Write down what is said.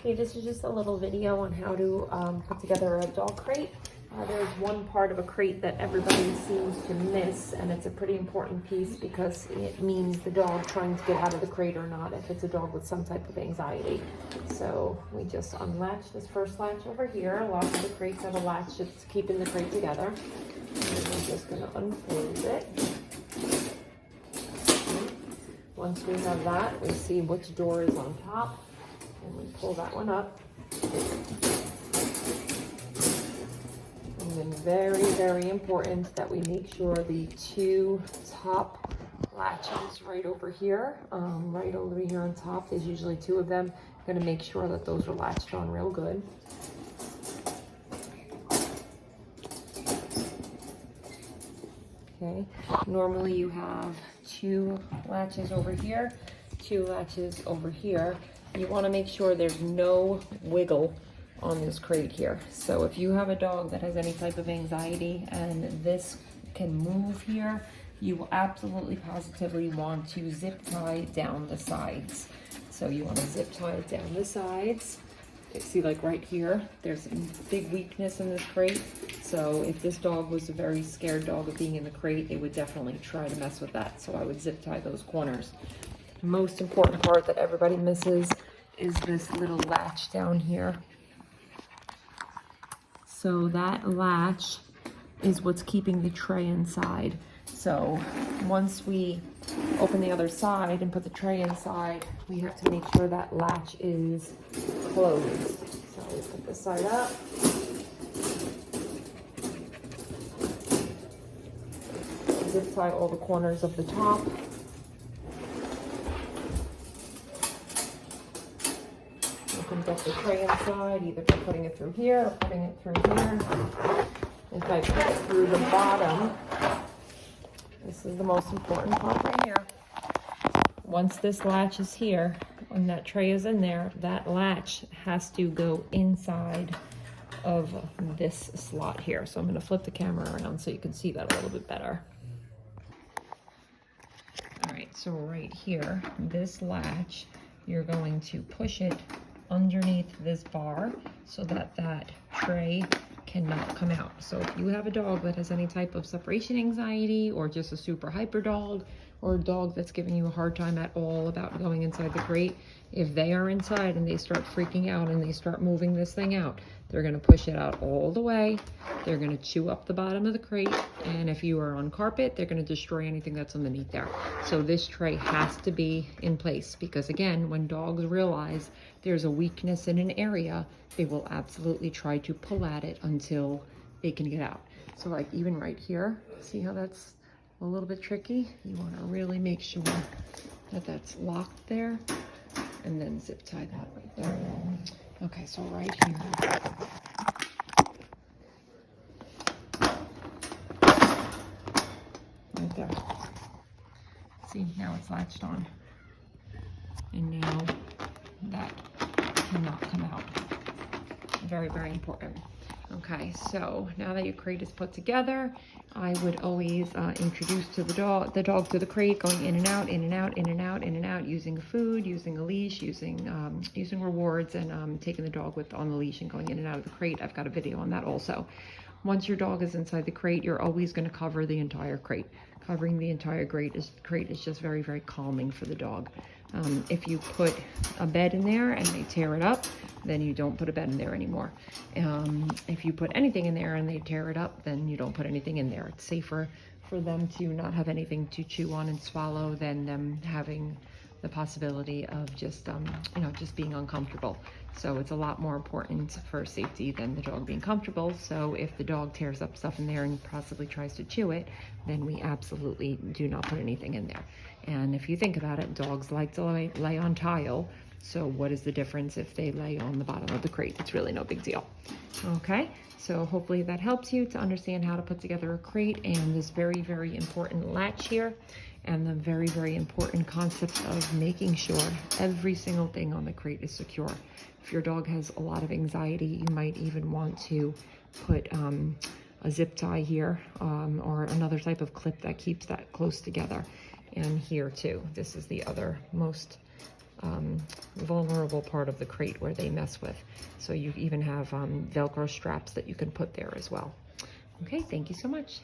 Okay, this is just a little video on how to put together a dog crate. There's one part of a crate that everybody seems to miss, and it's a pretty important piece because it means the dog trying to get out of the crate or not, if it's a dog with some type of anxiety. So we just unlatch this first latch over here. A lot of the crates have a latch that's keeping the crate together. And we're just going to unclose it. Once we have that, we see which door is on top, and we pull that one up. And then very, very important that we make sure the two top latches right over here on top, there's usually two of them. I'm gonna make sure that those are latched on real good. Okay, normally you have two latches over here, two latches over here. You want to make sure there's no wiggle on this crate here. So if you have a dog that has any type of anxiety and this can move here, you will absolutely positively want to zip tie down the sides. So you want to zip tie it down the sides. You see, like right here, there's a big weakness in this crate. So if this dog was a very scared dog of being in the crate, it would definitely try to mess with that. So I would zip tie those corners. The most important part that everybody misses is this little latch down here. So that latch is what's keeping the tray inside. So once we open the other side and put the tray inside, we have to make sure that latch is closed. So we put this side up. Zip tie all the corners of the top. You can get the tray inside either by putting it through here or putting it through here. If I put it through the bottom, this is the most important part right here. Once this latch is here, when that tray is in there, that latch has to go inside of this slot here. So I'm going to flip the camera around so you can see that a little bit better. All right, so right here, this latch, you're going to push it underneath this bar so that that tray cannot come out. So if you have a dog that has any type of separation anxiety, or just a super hyper dog, or a dog that's giving you a hard time at all about going inside the crate, if they are inside and they start freaking out and they start moving this thing out, they're going to push it out all the way. They're going to chew up the bottom of the crate, and if you are on carpet, they're going to destroy anything that's underneath there. So this tray has to be in place, because again, when dogs realize there's a weakness in an area, they will absolutely try to pull at it until they can get out. So like even right here, see how that's a little bit tricky? You want to really make sure that that's locked there, and then zip tie that right there. Okay, so right here. Right there. See, now it's latched on. And now that cannot come out. Very, very important. Okay, so now that your crate is put together, I would always introduce to the dog to the crate, going in and out, in and out, in and out, in and out, using food, using a leash, using rewards, and taking the dog on the leash and going in and out of the crate. I've got a video on that also. Once your dog is inside the crate, you're always going to cover the entire crate. Covering the entire crate is just very, very calming for the dog. If you put a bed in there and they tear it up, then you don't put a bed in there anymore. If you put anything in there and they tear it up, then you don't put anything in there. It's safer for them to not have anything to chew on and swallow than them having the possibility of just being uncomfortable. So it's a lot more important for safety than the dog being comfortable. So if the dog tears up stuff in there and possibly tries to chew it, then we absolutely do not put anything in there. And if you think about it, dogs like to lay on tile. So what is the difference if they lay on the bottom of the crate? It's really no big deal. Okay, so hopefully that helps you to understand how to put together a crate, and this very, very important latch here, and the very, very important concept of making sure every single thing on the crate is secure. If your dog has a lot of anxiety, you might even want to put a zip tie here, or another type of clip that keeps that close together. And here too, this is the other most vulnerable part of the crate where they mess with. So you even have Velcro straps that you can put there as well. Okay, thank you so much.